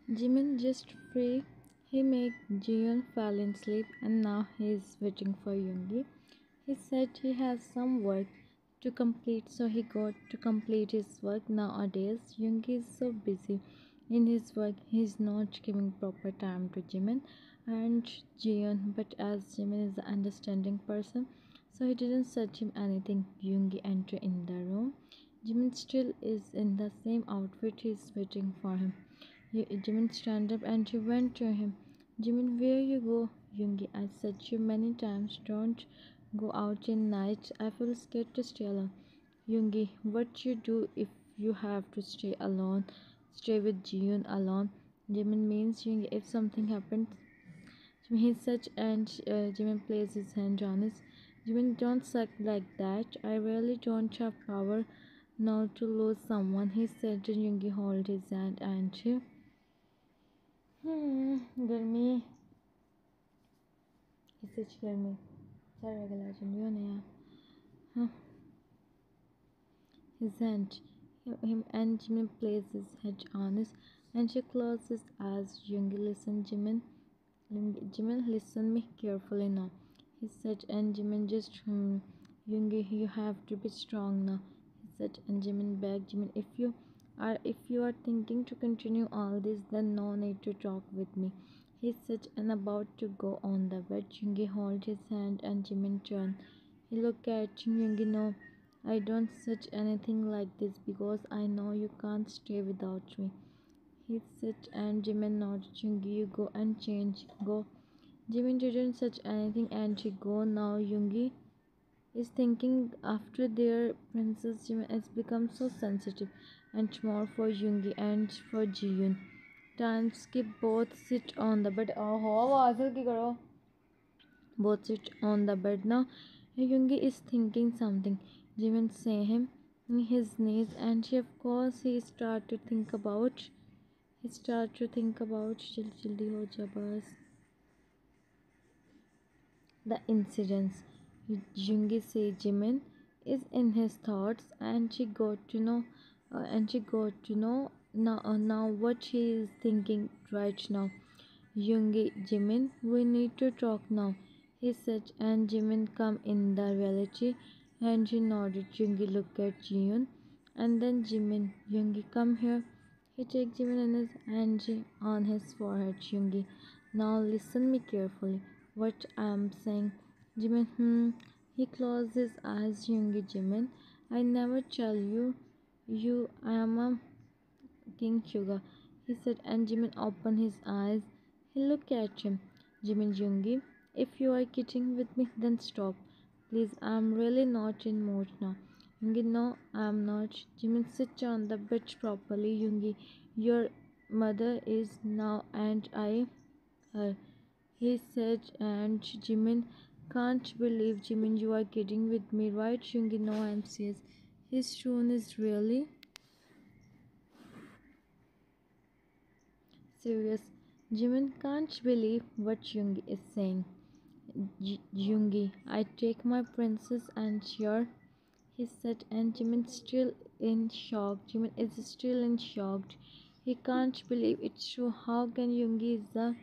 Jimin just free. He made Jiyeon fall in sleep and now he is waiting for Yoongi. He said he has some work to complete, so he got to complete his work. Nowadays, Yoongi is so busy in his work, he is not giving proper time to Jimin and Jiyeon. But as Jimin is an understanding person, so he didn't search him anything. Yoongi entered in the room. Jimin still is in the same outfit. He is waiting for him. Jimin stand up and he went to him. Jimin, where you go? Yoongi, I said you many times, don't go out in night. I feel scared to stay alone. Yoongi, what you do if you have to stay alone? Stay with Jiyoon alone. Jimin means Yoongi, if something happens. He said, and Jimin placed his hand on his. Jimin, don't suck like that. I really don't have power now to lose someone. He said, and Yoongi hold his hand and गर्मी इससे अच्छी गर्मी सारा गला चुनियो नया huh. His hand him and Jimin placed his head on his and she closed his eyes. Yoongi, listen, Jimin, listen me carefully now. He said, and Jimin just Yoongi, you have to be strong now. He said, and Jimin begged Jimin, if you are thinking to continue all this, then no need to talk with me. He said, and about to go on the bed. Yoongi held his hand and Jimin turned. He looked at Yoongi. No, I don't such anything like this because I know you can't stay without me. He said, and Jimin nodded. Yoongi, you go and change. Go. Jimin didn't such anything and he go now. Yoongi is thinking after their princess Jimin has become so sensitive and more for Yoongi and for Jiyoon. Time skip, both sit on the bed. Oh, आवाज़ की करो. Both sit on the bed now. Yoongi is thinking something. Jimin say him in his knees and he, of course he start to think about. He start to think about जल्दी हो जा बस. The incidents. Yoongi say Jimin is in his thoughts and she got to know now what he is thinking right now. Yoongi, Jimin, we need to talk now, he said, and Jimin come in the reality and he nodded. Yoongi looked at Jiyoon and then Jimin. Yoongi, come here. He take Jimin in his hand on his forehead. Yoongi, now listen me carefully. What I am saying. Jimin, He closed his eyes. Yoongi, Jimin, I never tell you I am a King Sugar, he said, and Jimin opened his eyes. He looked at him. Jimin, Yoongi, if you are kidding with me, then stop. Please, I am really not in mood now. Yoongi, no, I am not. Jimin, sit on the bed properly. Yoongi, your mother is now and I her. He said, and Jimin can't believe. Jimin, you are kidding with me, right? Yoongi, no, I am serious. His tone is really serious. Jimin can't believe what Yoongi is saying. Yoongi, I take my princess and your, he said, and Jimin still in shock. Jimin is still in shock. He can't believe it's true. How can Yoongi is the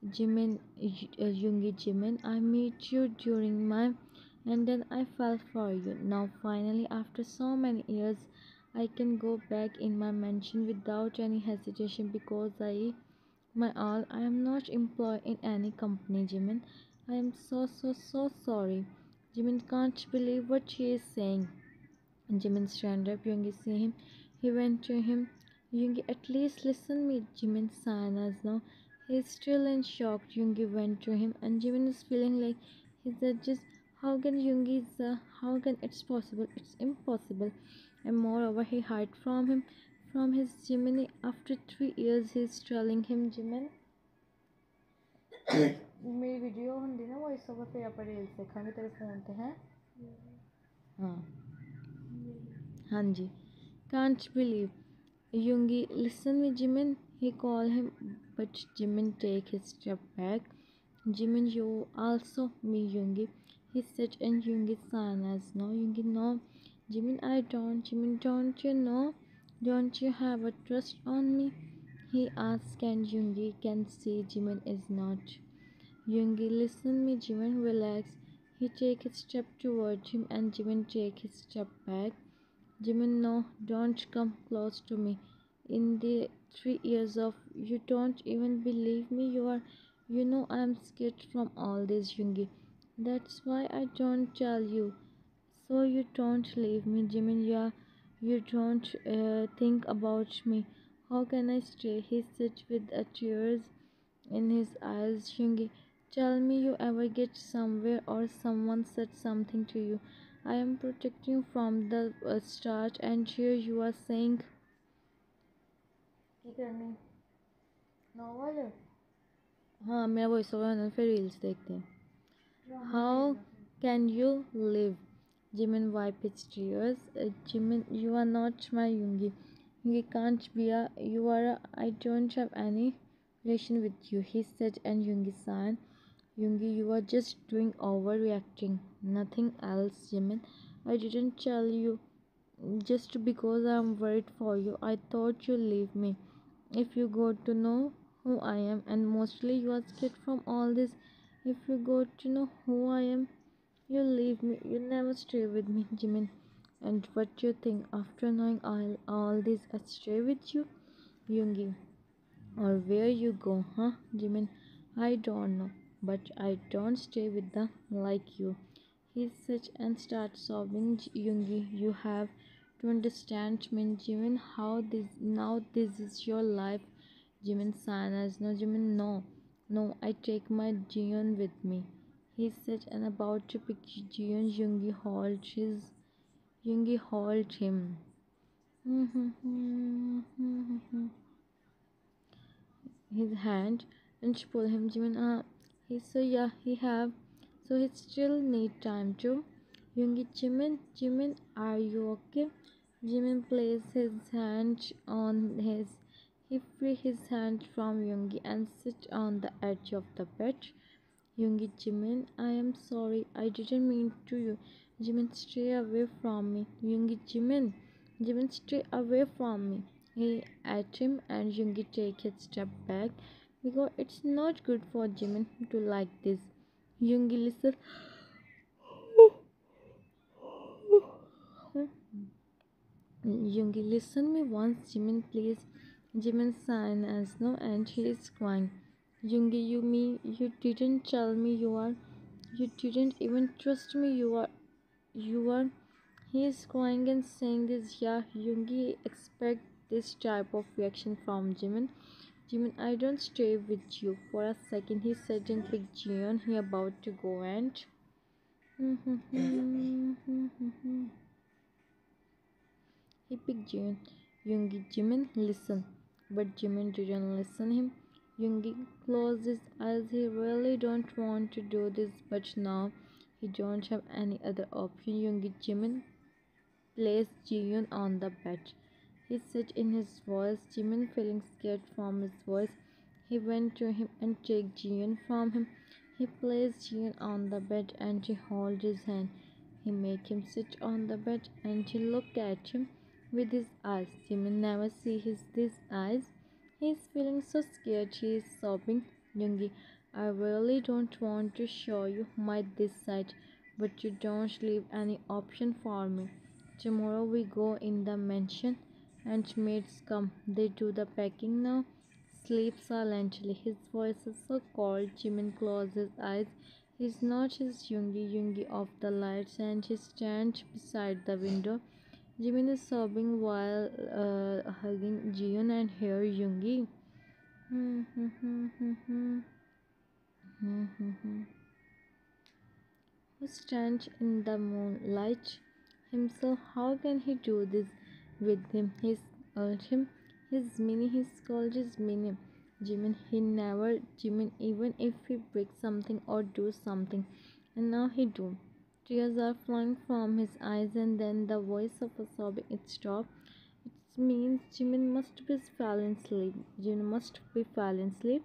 Yoongi, Jimin, I met you during my and then I fell for you. Now finally after so many years I can go back in my mansion without any hesitation because my all I am not employed in any company, Jimin. I am so sorry. Jimin can't believe what she is saying. Jimin stand up. Yoongi see him. He went to him. Yoongi, at least listen me. Jimin silence now. He is still in shock. Yoongi went to him, and Jimin is feeling like he said, "Just how can how can it's possible? It's impossible." And moreover, he hid from him, from his Jiminy. After 3 years, he is telling him, Jimin. मेरी video होंगी ना voice over पे आप reels देखेंगे तेरे phone पे हैं हाँ Hanji. Can't believe. Yoongi, listen me, Jimin. He called him, but Jimin take his step back. Jimin, you also me, Yoongi. He said, and Yoongi silence. No, Yoongi, no. Jimin, I don't. Jimin, don't you know? Don't you have a trust on me? He asks and Yoongi can see Jimin is not. Yoongi listen me, Jimin relax. He take a step toward him and Jimin take his step back. Jimin, no, don't come close to me. In the 3 years of you don't even believe me, you know I'm scared from all this, Yoongi. That's why I don't tell you. So you don't leave me, Jimin. Yeah, you don't think about me. How can I stay? He sits with tears in his eyes. Yoongi, tell me you ever get somewhere or someone said something to you. I am protecting you from the start, and here you are saying. क्या करनी novel हाँ मेरा voice over फिर reels देखते हैं. How can you live? Jimin wiped his tears. Jimin, you are not my Yoongi. Yoongi can't be a. You are a. I don't have any relation with you, he said, and Yoongi sighed. Yoongi, you are just doing overreacting. Nothing else, Jimin. I didn't tell you just because I'm worried for you. I thought you'd leave me. If you got to know who I am, and mostly you are scared from all this, if you got to know who I am, you leave me, you never stay with me, Jimin. And what you think after knowing all this, I stay with you, Yoongi, or where you go, huh, Jimin? I don't know, but I don't stay with them like you. He said and starts sobbing. Yoongi, you have to understand me, Jimin. How this is your life, Jimin. Sanas, no, Jimin, no, no. I take my Jiyeon with me. He said and about to pick Jiyeon. Yoongi hold him. His hand and she pulled him. Jimin, he so yeah, he have. So he still need time to. Yoongi, Jimin, are you okay? Jimin placed his hand on his. He free his hand from Yoongi and sit on the edge of the bed. Yoongi, Jimin, I am sorry. I didn't mean to you. Jimin, stay away from me. Yoongi, Jimin, stay away from me. He at him and Yoongi take a step back because it's not good for Jimin to like this. Yoongi, listen. Yoongi, listen me once, Jimin, please. Jimin sign as no and he is crying. Yoongi, you didn't tell me you didn't even trust me. You are. He is crying and saying this. Yeah, Yoongi expect this type of reaction from Jimin. Jimin, I don't stay with you for a second. He said and picked Jiyeon. He about to go and. He picked Jimin. Yoongi, Jimin, listen. But Jimin didn't listen him. Yoongi closed his eyes. He really don't want to do this, but now he don't have any other option. Yoongi, Jimin placed Jiyeon on the bed. He said in his voice. Jimin feeling scared from his voice. He went to him and took Jiyeon from him. He placed Jiyeon on the bed and he held his hand. He made him sit on the bed and he looked at him with his eyes. Jimin never see these eyes. He is feeling so scared. He is sobbing. Yoongi, I really don't want to show you my this side, but you don't leave any option for me. Tomorrow we go in the mansion and maids come. They do the packing now. Sleep silently. His voice is so cold. Jimin closes his eyes. He's not his Yoongi off the lights and he stands beside the window. Jimin is sobbing while hugging Jiyeon and here Yoongi. Who stands in the moonlight himself. How can he do this with him? He called him his mini. He called his mini. Jimin, he never Jimin even if he breaks something or do something, and now he do. Tears are flowing from his eyes, and then the voice of a sobbing it stopped. It means Jimin must be fallen asleep. Jimin must be fallen asleep.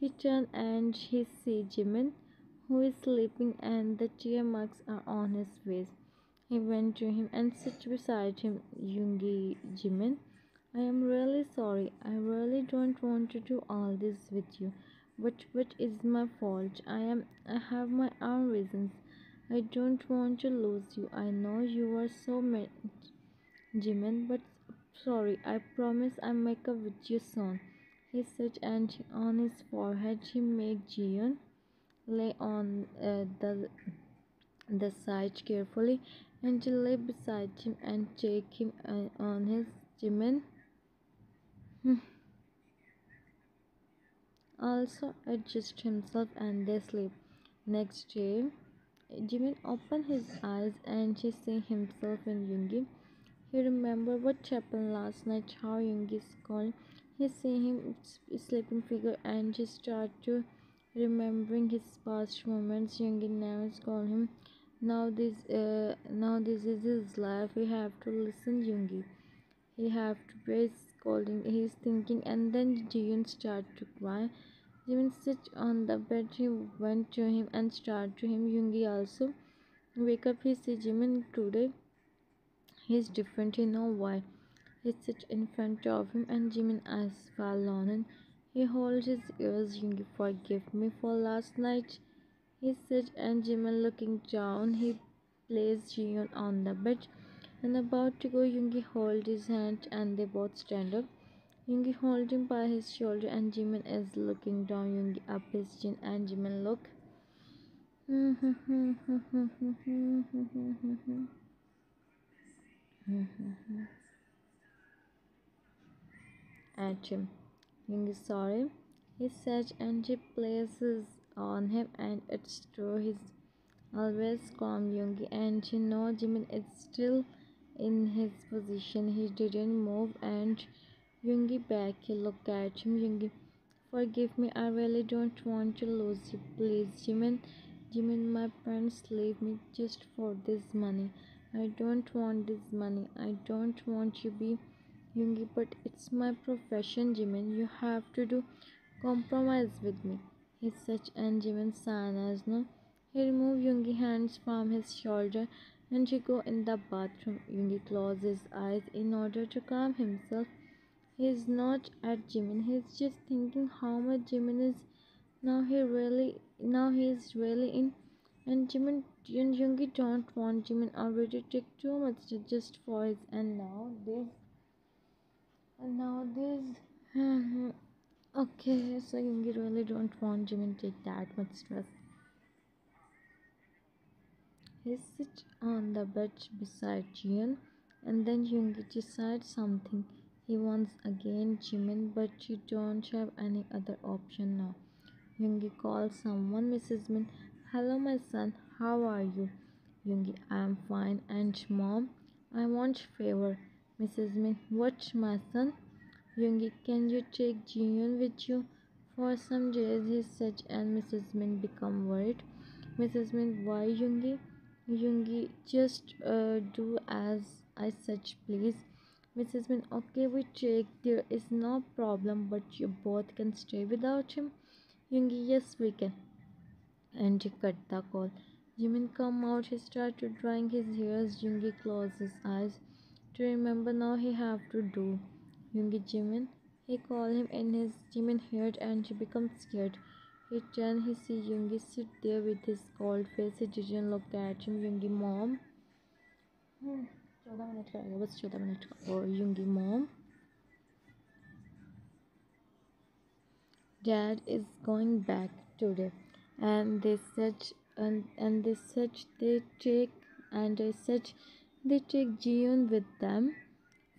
He turned and he see Jimin, who is sleeping, and the tear marks are on his face. He went to him and sat beside him. Yoongi, Jimin, I am really sorry. sorry. I really don't want to do all this with you. But what is my fault? I have my own reasons. I don't want to lose you. I know you are so mad, Jimin, but sorry. I promise I'll make up with you soon. He said, and on his forehead he made Jiyeon lay on the side carefully, and she lay beside him and take him on his Jimin. Also adjust himself and they sleep. Next day, Jimin opened his eyes and he see himself in Yoongi. He remembered what happened last night, how Yoongi is calling. He see him sleeping figure and he start to remembering his past moments. Yoongi now call him. Now this is his life. We have to listen, Yoongi. He have to be scolding. He's thinking, and then Jiyoon start to cry. Jimin sits on the bed. He went to him and started to him. Yoongi also wake up. He see Jimin today. He's different. He know why. He sits in front of him, and Jimin eyes fall on him. He holds his ears. Yoongi, forgive me for last night. He said, and Jimin looking down. He placed Jiyoon on the bed and about to go. Yoongi hold his hand and they both stand up. Yoongi hold him by his shoulder and Jimin is looking down. Yoongi up his chin and Jimin look at him. Yoongi sorry, he said, and she places on him, and it's true. He's always calm, Yoongi, and you know Jimin is still in his position. He didn't move, and Yoongi back. He looked at him. Yoongi, forgive me. I really don't want to lose you. Please, Jimin. Jimin, my parents leave me just for this money. I don't want this money. I don't want you be Yoongi, but it's my profession, Jimin. You have to do compromise with me. He said, and Jimin sighed as no. He removed Yoongi's hands from his shoulder and he go in the bathroom. Yoongi closed his eyes in order to calm himself. He's not at Jimin. He's just thinking how much Jimin is now he is really in, and Jimin and Yoongi don't want Jimin already take too much just for his, and now this okay, so Yoongi really don't want Jimin take that much stress. He sits on the bed beside Jian, and then Yoongi decides something. He wants again Jimin, but she don't have any other option now. Yoongi calls someone. Mrs. Min, hello my son, how are you? Yoongi, I am fine. And mom, I want favor. Mrs. Min, what my son? Yoongi, can you take Jiyoon with you for some days? He said, and Mrs. Min become worried. Mrs. Min, why Yoongi? Yoongi, just do as I said, please. Mrs. Min, okay, we take. There is no problem, but you both can stay without him. Yoongi, yes, we can. And he cut the call. Jimin come out. He started drying his hairs. Yoongi closed his eyes to remember now he have to do. Yoongi, Jimin. He called him in his Jimin heard and he becomes scared. He turned. He see Yoongi sit there with his cold face. He didn't look at him. Yoongi, mom. 14 minute का बस 14 minute का और Yoongi, mom. Dad is going back today, and they said, and they said they take, and they said they take Jiyoon with them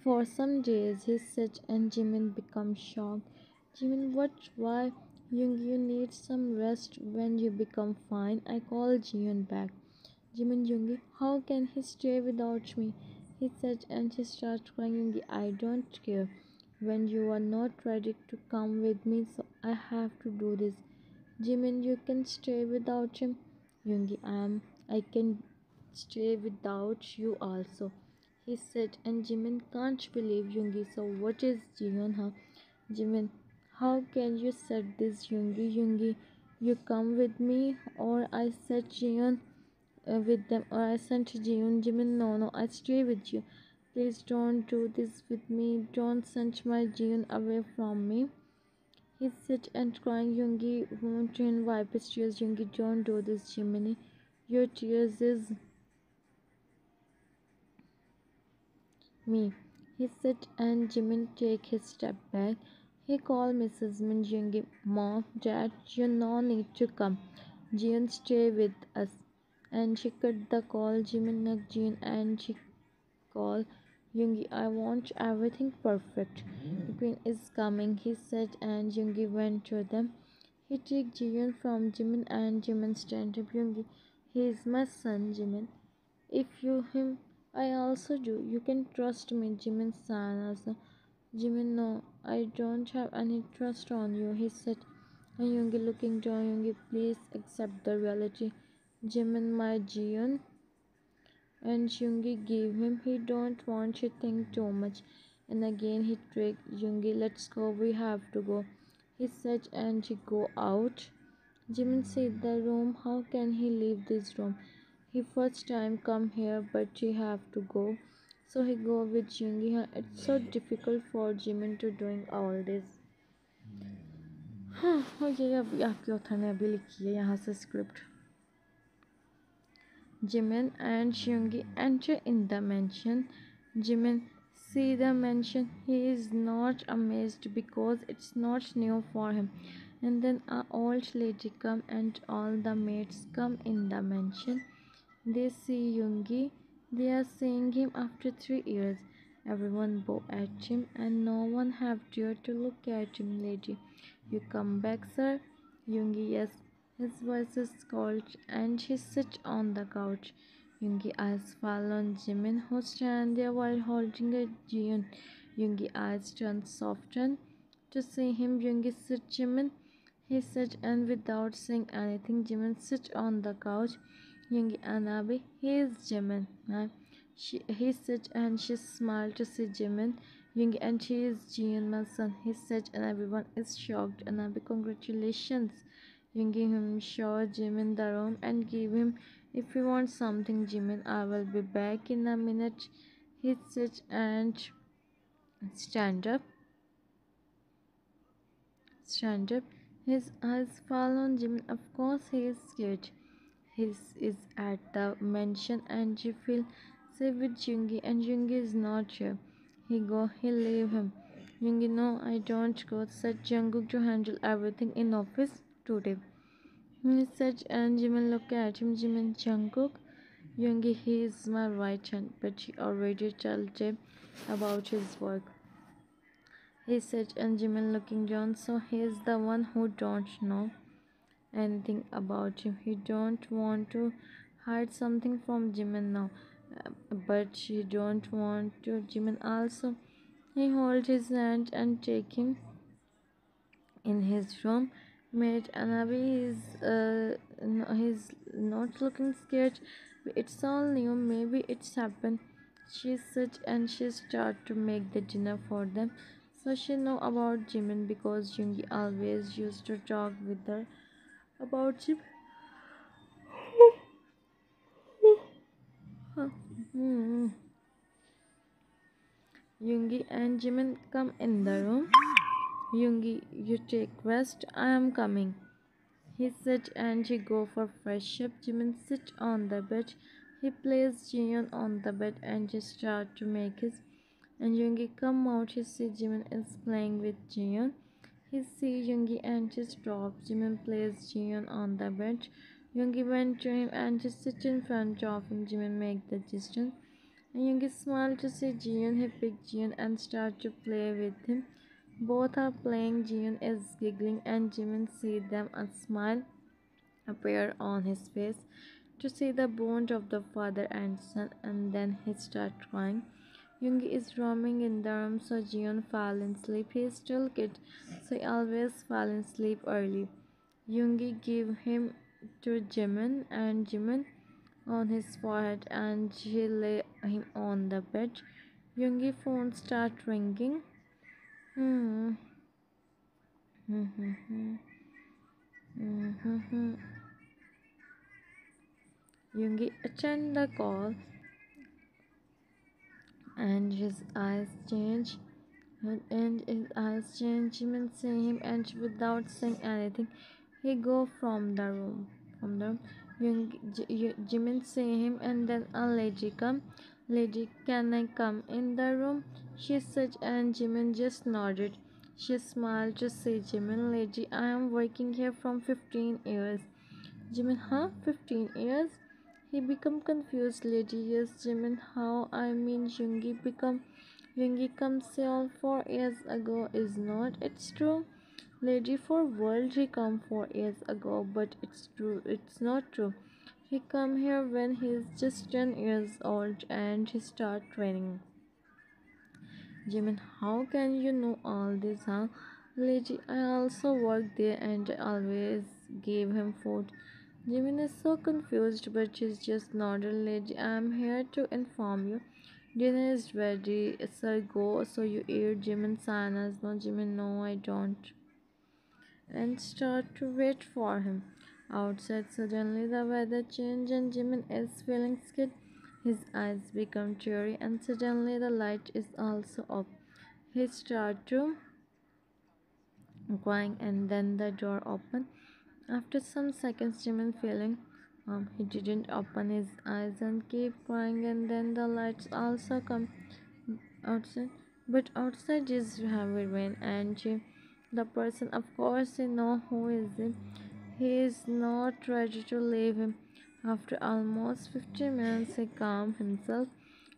for some days. He said, and Jimin becomes shocked. Jimin, what? Why? You need some rest when you become fine. I call Jiyoon back. Jimin, Yoongi, how can he stay without me? He said, and he started crying. Yoongi, I don't care. When you are not ready to come with me, so I have to do this. Jimin, you can stay without him. Yoongi, I can stay without you also. He said, and Jimin can't believe Yoongi. So what is Jiyoon, huh? Jimin, how can you said this, Yoongi? Yoongi, you come with me, or I said Jiyoon with them, or I sent Jiyoon. Jimin, no, I stay with you. Please don't do this with me. Don't send my Jian away from me. He said and crying. Yoongi won't to wipe his tears. Yoongi, don't do this, Jiminy. Your tears is me. He said and Jimin take his step back. He called Mrs. Min Yoongi, Mom, Dad, you no need to come. Jian stay with us. And she cut the call. Jimin knocked Jian and she called Yoongi. I want everything perfect. The queen is coming, he said, and Yoongi went to them. He took Jian from Jimin and Jimin stand up. Yoongi, he is my son, Jimin. If you him, I also do. You can trust me, Jimin san. Jimin, no, I don't have any trust on you, he said. And Yoongi looking down, Yoongi, please accept the reality. Jimin, my Jian. And Yoongi gave him. He don't want to think too much. And again he tricked Yoongi. Let's go. We have to go. He said, and he go out. Jimin said the room. How can he leave this room? He first time come here, but he have to go. So he go with Yoongi. It's so difficult for Jimin to doing all this. हाँ और ये अभी आपके author ने अभी लिखी है यहाँ से script. Jimin and Yoongi enter in the mansion. Jimin see the mansion. He is not amazed because it's not new for him. And then a old lady come and all the maids come in the mansion. They see Yoongi. They are seeing him after 3 years. Everyone bow at him and no one have dared to look at him. Lady, you come back, sir? Yoongi, yes. His voice is cold and he sits on the couch. Yoongi eyes fall on Jimin who stand there while holding a Jian. Yoongi eyes turn soften to see him. Yoongi sit Jimin. He sits and without saying anything, Jimin sits on the couch. Yoongi Anabe, he is Jimin. He sits and she smiled to see Jimin. Yoongi and she is Jian, my son. He said and everyone is shocked. Anabe, congratulations. Yoongi him show Jimin the room and give him if you want something, Jimin. I will be back in a minute. He sits and stand up. Stand up. His eyes fall on Jimin. Of course he is scared. He is at the mansion and she feel safe with Yoongi and Yoongi is not here. He leave him. Yoongi, no, I don't go. Said Jungkook to handle everything in office today. He said and Jimin look at him. Jimin, Jungkook. Yoongi, he is my right hand, but he already told him about his work. He said and Jimin looking down, so he is the one who don't know anything about him. He don't want to hide something from Jimin now, but he don't want to Jimin also. He hold his hand and take him in his room. Made Anabi is he's not looking scared. It's all new. Maybe it's happened. She sit and she start to make the dinner for them. So she know about Jimin because Yoongi always used to talk with her about him. Hmm. Yoongi and Jimin come in the room. Yoongi, you take rest. I am coming. He sit and he go for fresh up. Jimin sit on the bed. He plays Jiyeon on the bed and just start to make his. And Yoongi come out. He see Jimin is playing with Jiyeon. He see Yoongi and he stop. Jimin plays Jiyeon on the bed. Yoongi went to him and just sit in front of him. Jimin make the distance. And Yoongi smiled to see Jiyeon. He picked Jiyeon and start to play with him. Both are playing. Jiyeon is giggling and Jimin see them and smile appear on his face to see the bond of the father and son, and then he start crying. Yoongi is roaming in the room, so Jiyeon fall in sleep. He is still kid, so he always fall in sleep early. Yoongi give him to Jimin and Jimin on his forehead and she lay him on the bed. Yoongi phone start ringing. Hmm. Hmm. Hmm. Hmm. Hmm. Hmm. Hmm. Yoongi attend the call and his eyes change. And his eyes change. Jimin see him, and without saying anything, he go from the room. From the room, Jimin see him, and then a lady come. Lady, can I come in the room? She said, and Jimin just nodded. She smiled to see Jimin. Lady, I am working here from 15 years. Jimin, huh? 15 years? He become confused. Lady, yes, Jimin, how? I mean, Yoongi comes all 4 years ago, is not it's true? Lady, for world he come 4 years ago, but it's true, it's not true. He come here when he's just 10 years old and he start training. Jimin, how can you know all this, huh? Lady, I also worked there and I always gave him food. Jimin is so confused, but she's just nodded. Lady, I'm here to inform you. Dinner is ready. Sir, go. So you eat. Jimin Sanas. No, Jimin, no, I don't. And start to wait for him. Outside, suddenly the weather changed and Jimin is feeling scared. His eyes become teary and suddenly the light is also up. He starts to crying and then the door opened. After some seconds, Jimin feeling he didn't open his eyes and keep crying and then the lights also come outside. But outside is heavy rain and the person of course he know who is it. He is not ready to leave him. After almost 50 minutes he calmed himself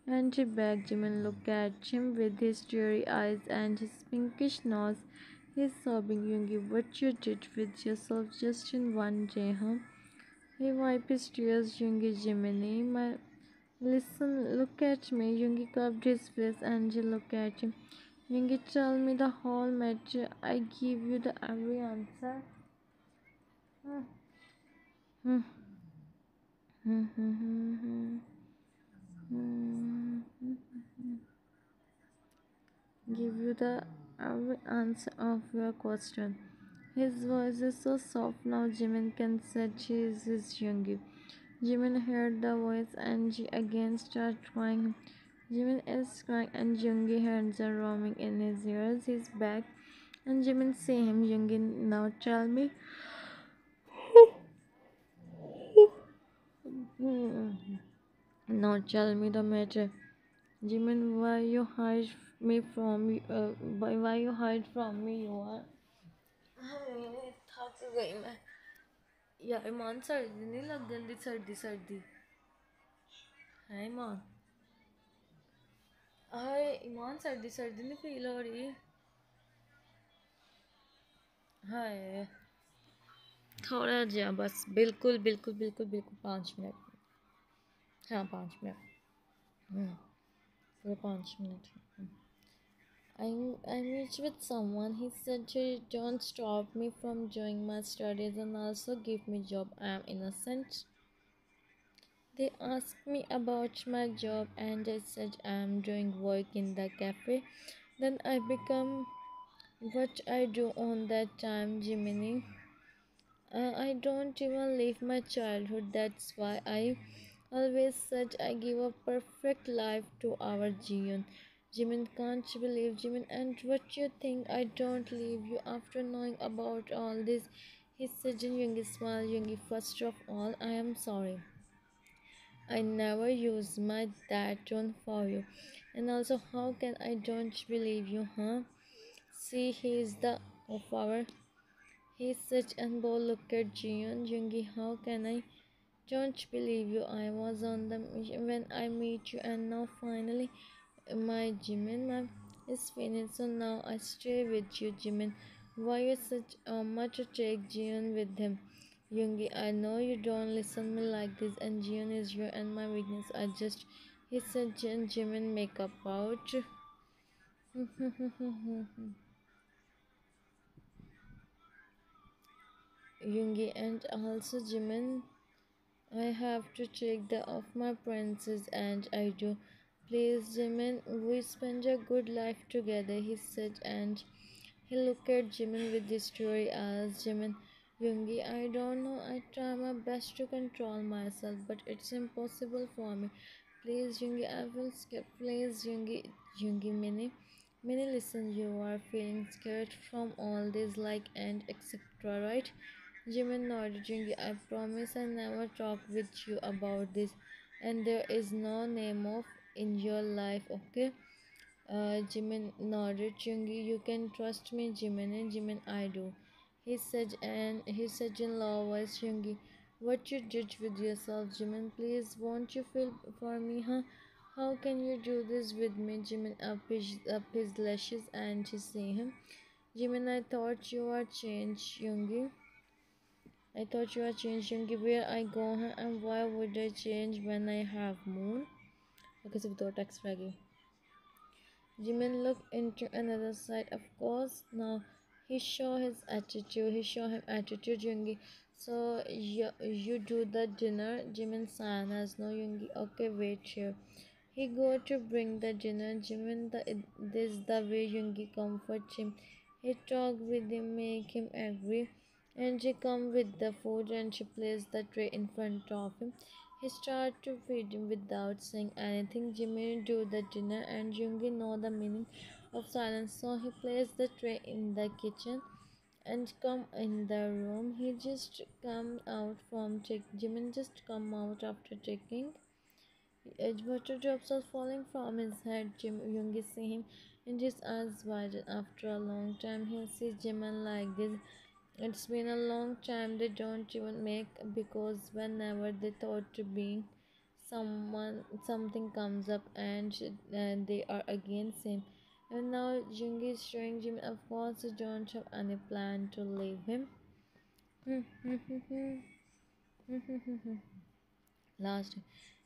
and he begged him and looked at him with his teary eyes and his pinkish nose. He's sobbing, Yoongi, what you did with yourself just in one day, huh? He wiped his tears, Yoongi, Jiminy, my listen, look at me. Yoongi cupped his face and he looked at him. Yoongi, tell me the whole matter. I give you the every answer. Hmm. Hmm. Hmm. Hmm. Hmm. Hmm. Give you the every answer of your question. His voice is so soft now Jimin can say she is his Yoongi. Jimin heard the voice and she again started crying. Jimin is crying and Yoongi heard the roaming in his ears. He's back and Jimin see him. Yoongi, now tell me. Now tell me the matter. Jimin, why you hide me from why you hide from me? You are थक गई मैं यार ईमान सर्दी नहीं लग गई सर्दी सर्दी है ईमान हाय ईमान सर्दी सर्दी नहीं फील हो रही हाय थोड़ा जा बस बिल्कुल बिल्कुल बिल्कुल बिल्कुल 5 मिनट हाँ 5 मिनट पूरे 5 minute I met with someone. He said he don't stop me from doing my studies and also give me job. I am innocent. They asked me about my job and I said I am doing work in the cafe. Then I become what I do on that time, Jiminy. I don't even live my childhood. That's why I always said I give a perfect life to our Jian. Jimin can't believe Jimin and what you think I don't leave you after knowing about all this. He said in Yoongi smile, Yoongi, first of all, I am sorry. I never use my that tone for you. And also how can I don't believe you, huh? See he is the of our he such and bold look at Jian Yoongi, how can I don't believe you? I was on the mission when I meet you and now finally my Jimin ma'am is finished so now I stay with you Jimin. Why you such much to take Jian with him? Yoongi, I know you don't listen me like this and Jian is your and my weakness. I just he said Jimin make up out. Yoongi and also Jimin I have to take the off my princess and I do. Please, Jimin, we spend a good life together, he said, and he looked at Jimin with this story as Jimin, Yoongi, I don't know, I try my best to control myself, but it's impossible for me. Please, Yoongi, I feel scared. Please, Yoongi, Yoongi, Minnie. Minnie, listen, you are feeling scared from all this, like, and etc., right? Jimin nodded. Yoongi, I promise I never talk with you about this, and there is no name of in your life, okay? Jimin nodded. Yoongi, you can trust me, Jimin, and Jimin, I do. He said in low voice, Yoongi, what you did with yourself, Jimin, please, won't you feel for me, huh? How can you do this with me? Jimin up his lashes and she see him. Jimin, I thought you were changed, Yoongi. I thought you were changed, Yoongi. Where I go, huh? And why would I change when I have moon? Because of the text fraggy. Jimin looked into another side. Of course, now he show his attitude. He show him attitude, Yoongi. So you do the dinner. Jimin-san has no Yoongi. Okay, wait here. He go to bring the dinner. Jimin, this the way Yoongi comforts him. He talk with him, make him angry. And she come with the food and she placed the tray in front of him. He started to feed him without saying anything. Jimmy do the dinner and Yoongi know the meaning of silence, so he placed the tray in the kitchen and come in the room. He just come out from check. Jimin just come out after checking. Water drops are falling from his head. Yoongi see him and his eyes widen. After a long time, he sees Jimin like this. It's been a long time they don't even make because whenever they thought to be something comes up and they are against him. And now Jungi is showing Jim of course they don't have any plan to leave him. Last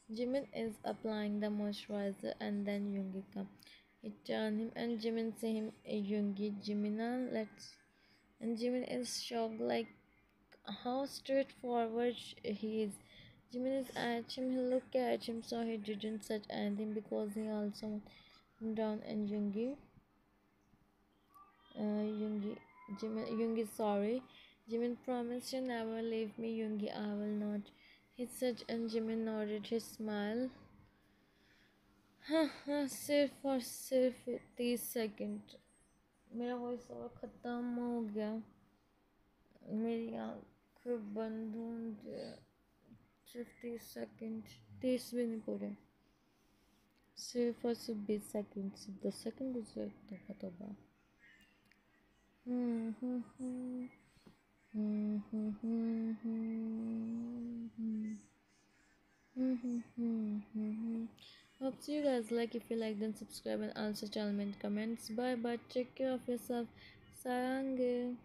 Jimin is applying the moisturizer and then Yoongi come. He turn him and Jimin say him Yoongi Jimina let's and Jimin is shocked like how straightforward he is. Jimin is at him, he looked at him so he didn't say anything because he also went down and Yoongi, Yoongi sorry. Jimin promised to never leave me, Yoongi, I will not. He said and Jimin nodded his smile. सिर्फ 30 second मेरा voice over ख़त्म हो गया मेरी आँखें बंद होंगे सिर्फ 30 सेकंड 30 भी नहीं पूरे सिर्फ और सिर्फ 20 सेकंड सिर्फ 10 सेकंड गुजरे तोबा तोबा हम्म हम्म हम्म हम्म हम्म हम्म हम्म Hope you guys like. If you like, then subscribe and also tell me in comments. Bye bye. Take care of yourself. Sarang.